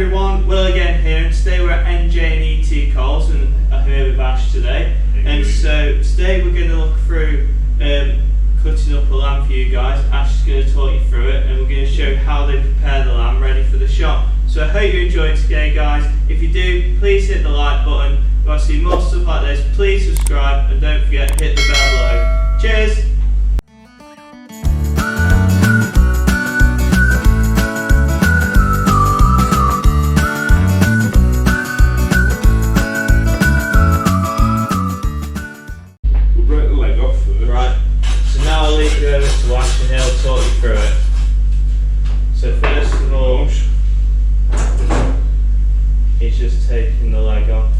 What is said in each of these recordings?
everyone, Will again here, and today we're at NJ&ET Coles and I'm here with Ash today. And so today we're going to look through cutting up a lamb for you guys. Ash is going to talk you through it and we're going to show how they prepare the lamb ready for the shop. So I hope you enjoyed today guys. If you do, please hit the like button. If you want to see more stuff like this, please subscribe and don't forget to hit the bell below. Cheers! To Ash and he'll talk you through it. So first of all, he's just taking the leg off.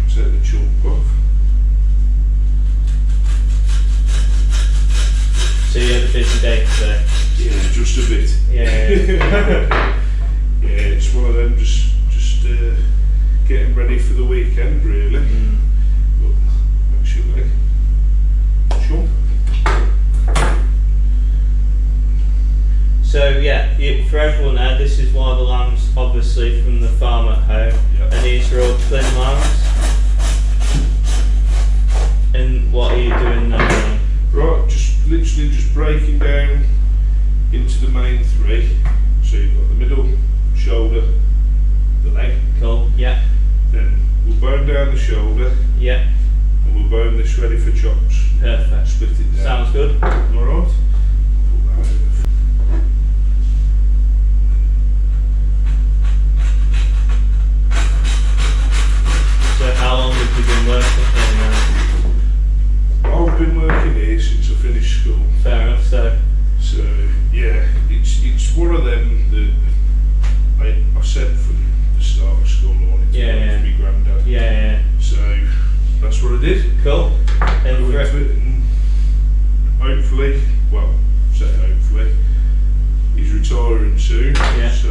Take the chunk off. So you had a busy day today? Yeah, just a bit. Yeah. Yeah, it's one of them, just getting ready for the weekend really. But that's your leg. Sure. So yeah, for everyone there, this is one of the lambs obviously from the farm at home, and these are all twin lambs. And what are you doing now? Right, just literally just breaking down into the main three. So you've got the middle, shoulder, the leg. Cool, yeah. Then we'll bone down the shoulder. Yeah. And we'll bone this ready for chops. Perfect. Split it down. Sounds good. Alright. Put that over. So how long have you been working here now? I've been working here since I finished school. Fair enough, so Yeah, it's one of them that I said from the start of school I wanted to be granddad. Yeah. So that's what I did. Cool. And hopefully, well, say hopefully, he's retiring soon. Yeah. So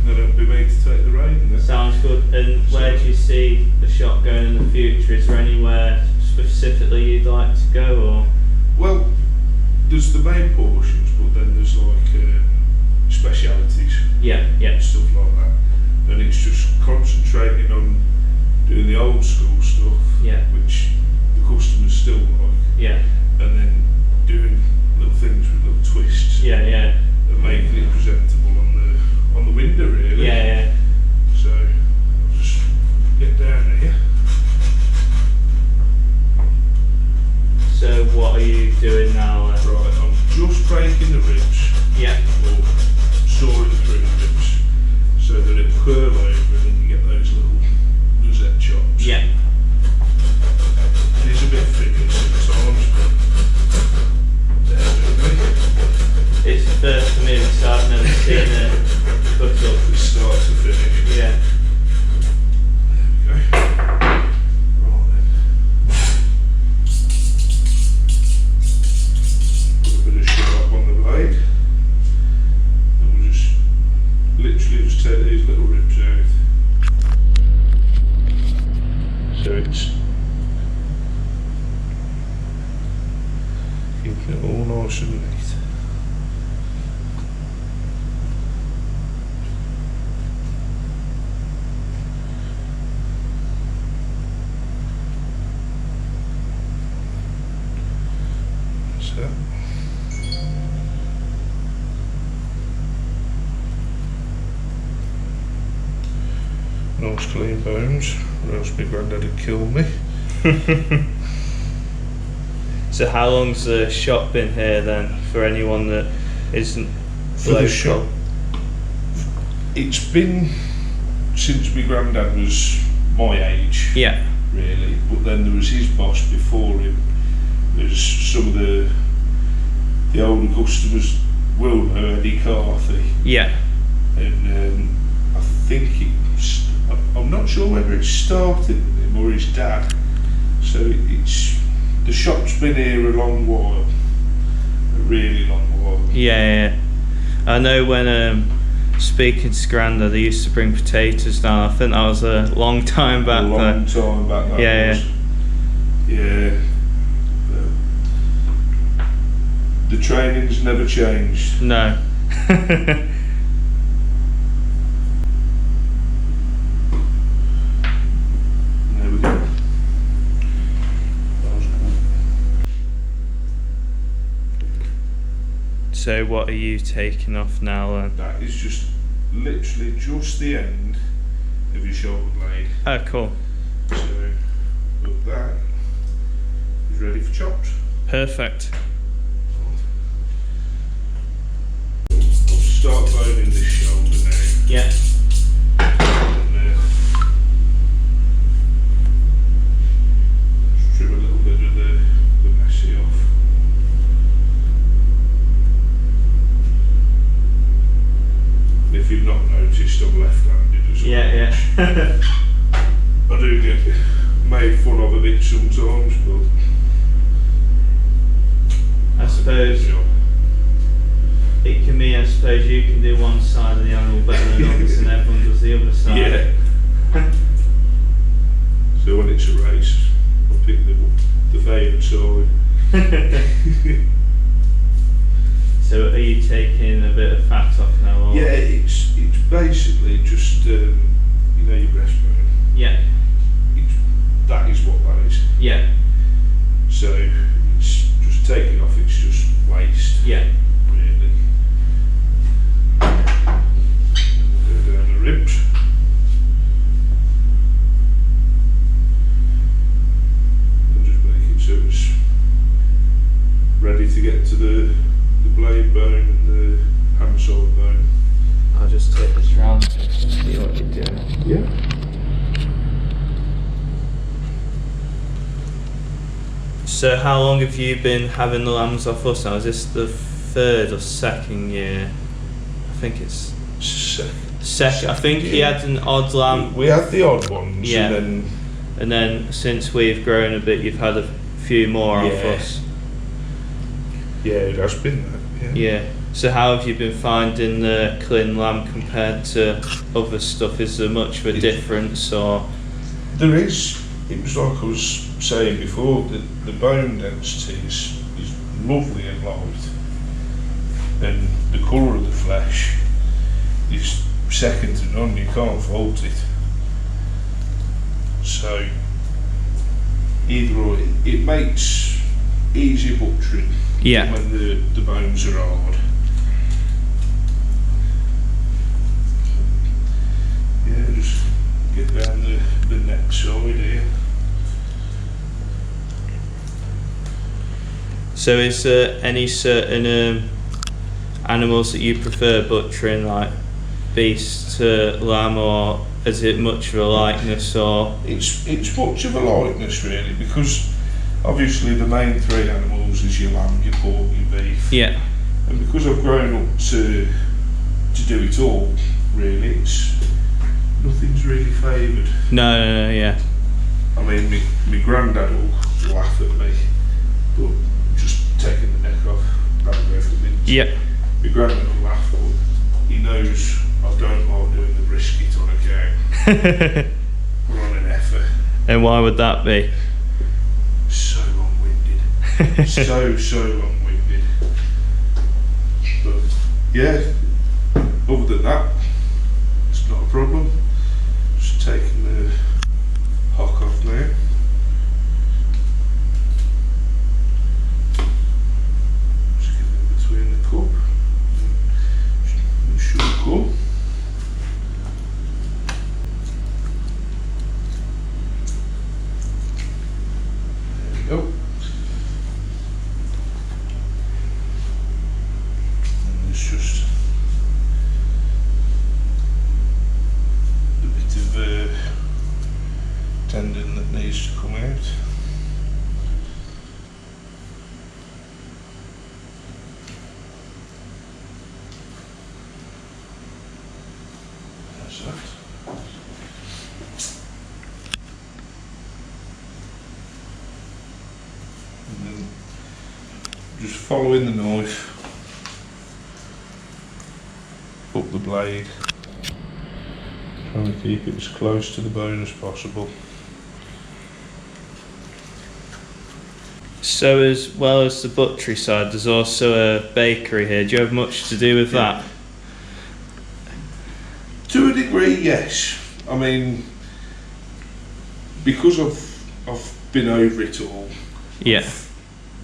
then it'll be me to take the rein. Sounds good. And where do you see the shop going in the future? Is there anywhere specifically you'd like to go, or? Well, there's the main portions, but then there's like specialities. Yeah. Stuff like that. And it's just concentrating on doing the old school stuff. Yeah. Which the customers still like. Yeah. And then doing little things with little twists. Yeah. And making it presentable on the window really. Yeah. So I'll just get down here. So what are you doing now? Right, I'm just breaking the ribs. Yeah. Or sawing through the ribs so that it'll curl over and then you get those little rosette chops. Yeah. It is a bit thicker sometimes, but definitely. It's the first for me, so I've never seen a cut up. From start to finish. Yeah. There we go. Right then. Put a bit of sharp on the blade. And we'll just literally just take these little ribs out. So it's keeping it all nice and neat. So nice clean bones, or else my granddad would kill me. So how long's the shop been here then, for anyone that isn't For local? the shop, it's been since my granddad was my age. Yeah. Really, but then there was his boss before him. There's some of the older customers will know Eddie Carthy. Yeah. And I think I'm not sure whether it started with him or his dad. So the shop's been here a long while, a really long while. Yeah. I know when speaking to Granda, they used to bring potatoes down. I think that was a long time back. A long time back. That was. Yeah. The training's never changed. No. So what are you taking off now then? That is just literally just the end of your shoulder blade. Oh, cool. So, look, that is ready for chopped. Perfect. I'll start boning this shoulder now. Yeah. And, just trim a little bit of the messy off. If you've not noticed, I'm left-handed as well. Yeah. I do get made fun of a bit sometimes, but I suppose it can mean, I suppose you can do one side of the animal better than others, and everyone does the other side. yeah. So when it's a race, I pick the favourite side. So are you taking a bit of fat off now? Or? Yeah, it's basically just you know, your breastbone. Yeah. That is what that is. Yeah. So it's just taking off. It's just waste. Yeah. Really. Go down the ribs. And just make it so it's ready to get to the blade bone and the hammer-side bone. I'll just take this round and see what you're doing. Yeah. So how long have you been having the lambs off us now? Is this the 3rd or 2nd year? I think it's second. I think he had an odd lamb. We had the odd ones, Yeah. and then since we've grown a bit, you've had a few more off Yeah. us. yeah, it has been that. Yeah. Yeah. So how have you been finding the Clin lamb compared to other stuff? Is there much of a difference, or? There is. It was like I was saying before, the bone density is lovely and light, and the colour of the flesh is second to none. You can't fault it. So either or, it makes easy butchering. Yeah. When the bones are hard. Yeah, just get down the neck side here. So is there any certain animals that you prefer butchering, like beast to lamb, or is it much of a likeness, or? It's much of a likeness really, because obviously the main 3 animals is your lamb, your pork, your beef. Yeah. And because I've grown up to do it all, really, nothing's really favoured. No, yeah. I mean, my granddad will laugh at me, but just taking the neck off, that'll go for the mince. Yeah. My granddad will laugh, but he knows I don't like doing the brisket on a cow. We're on an effort. And why would that be? So long-winded. so long-winded. But yeah, other than that, it's not a problem. Just taking the hock off now. Just get it between the cup and sugar. There we go. And it's just a bit of tendon that needs to come out. That's that. And then just following the knife up the blade, trying to keep it as close to the bone as possible. So as well as the butchery side, there's also a bakery here. Do you have much to do with that? To a degree, yes. I mean, because I've been over it all. Yeah.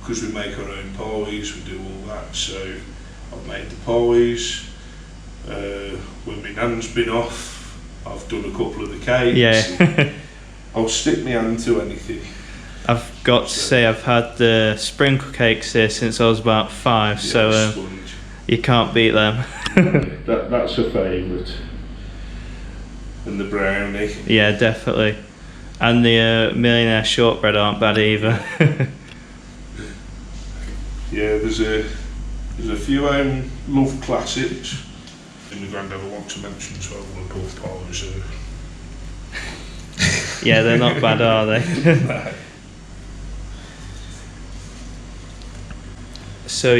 Because we make our own pies, we do all that. So I've made the pies. When my nan's been off, I've done a couple of the cakes. Yeah. I'll stick my hand to anything. I've got to say, I've had the sprinkle cakes here since I was about 5, so you can't beat them. That's a favourite. And the brownie. Yeah, definitely. And the millionaire shortbread aren't bad either. Yeah, there's a few love classics. In the Grandad, I want to mention 12 and puff pies. Yeah, they're not bad, are they? No. So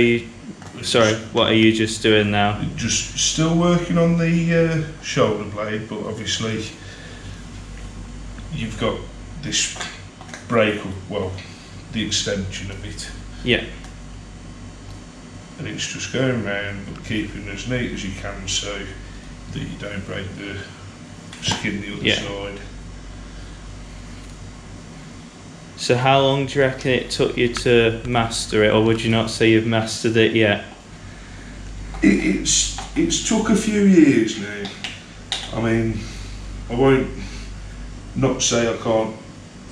sorry, what are you just doing now? Just still working on the shoulder blade, but obviously you've got this break, well, the extension of it. Yeah. And it's just going round but keeping as neat as you can so that you don't break the skin the other side. So how long do you reckon it took you to master it, or would you not say you've mastered it yet? It's took a few years now. I mean, I won't not say I can't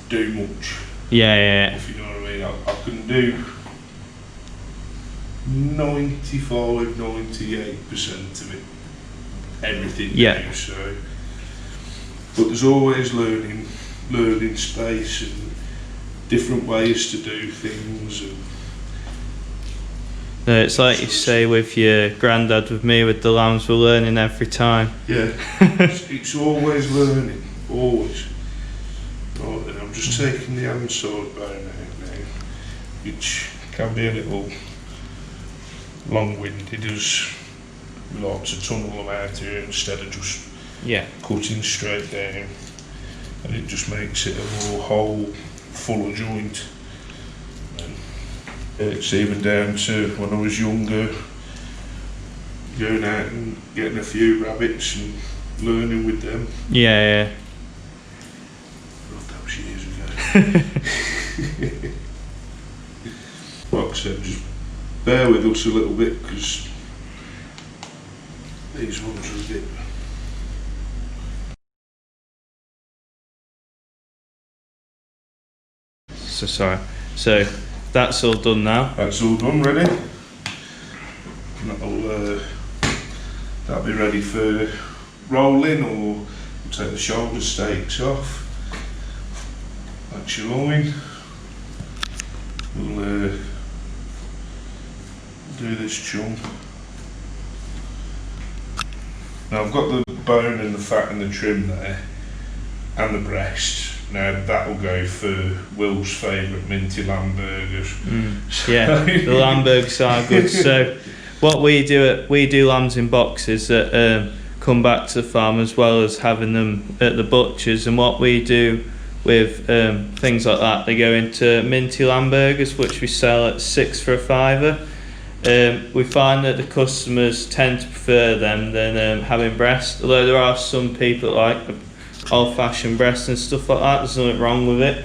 do much. Yeah. If you know what I mean. I can do 98% of it, everything. Yeah. Now, so, but there's always learning space and different ways to do things. And No, it's like you say with your granddad, with me, with the lambs, we're learning every time. Yeah, it's always learning, always. Right, then I'm just taking the hand sword bone out now, which can be a little long-winded as we like to tunnel them out here instead of just cutting straight down, and it just makes it a more whole, fuller joint. And it's even down to when I was younger, going out and getting a few rabbits and learning with them. Yeah. God, that was years ago. Like I said, just bear with us a little bit because these ones are a bit. So that's all done now. That's all done, ready. That'll be ready for rolling, or we'll take the shoulder steaks off. That's your loin. We'll do this chunk. Now I've got the bone and the fat and the trim there, and the breast. Now that'll go for Will's favourite minty lamb burgers. Yeah, the lamb burgers are good. So what we do lambs in boxes that come back to the farm, as well as having them at the butchers. And what we do with things like that, they go into minty lamb burgers, which we sell at £6 for a £5. We find that the customers tend to prefer them than having breast, although there are some people that like the old-fashioned breast and stuff like that. There's nothing wrong with it,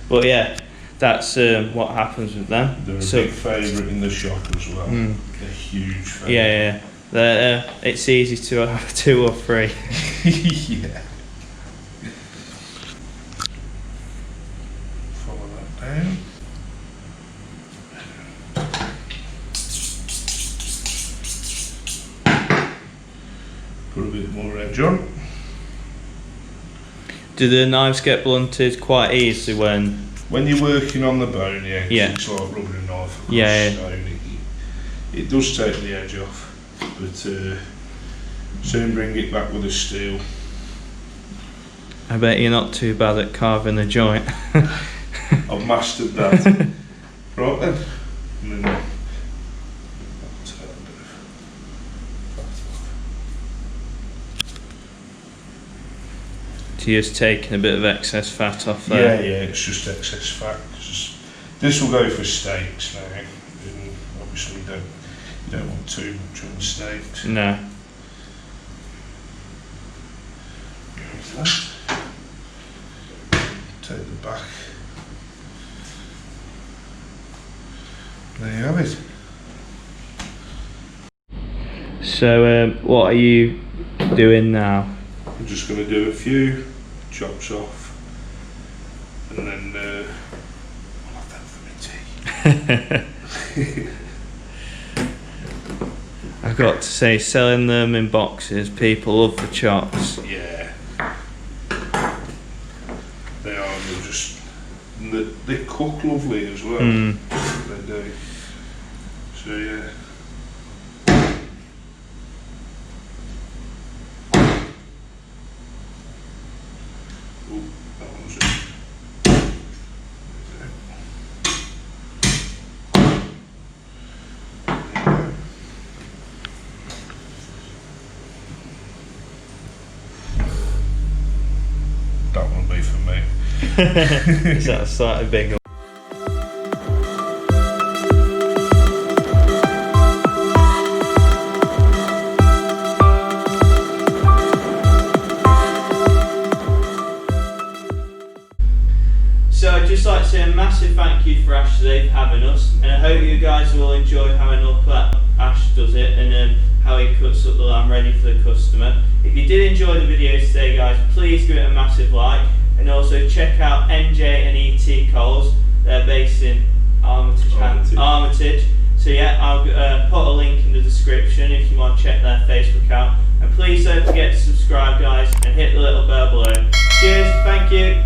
but yeah, that's what happens with them. They're a big favourite in the shop as well. They're huge favourite. Yeah. It's easy to have 2 or 3. Yeah. Follow that down. Put a bit more edge on. Do the knives get blunted quite easily when you're working on the bone? Yeah. Yeah. It's like rubbing a knife across stone. It does take the edge off, but soon bring it back with a steel. I bet you're not too bad at carving a joint. I've mastered that. Right then. And then So you're just taking a bit of excess fat off there? Yeah, it's just excess fat. This will go for steaks now, and obviously you don't want too much on steaks. No. Take the back. There you have it. So what are you doing now? I'm just going to do a few chops off, and then I'll have that for my tea. I've got to say, selling them in boxes, people love the chops. Yeah, they are. They're just they cook lovely as well. They do. So yeah. Ooh, that one's it. That one will be for me. Is that slightly bigger? So I'd just like to say a massive thank you for Ash today for having us, and I hope you guys will enjoy having a look at Ash does it and how he cuts up the lamb ready for the customer. If you did enjoy the video today, guys, please give it a massive like, and also check out NJ and ET Coles. They're based in Armitage. So yeah, I'll put a link in the description if you want to check their Facebook out, and please don't forget to subscribe, guys, and hit the little bell below. Cheers, thank you.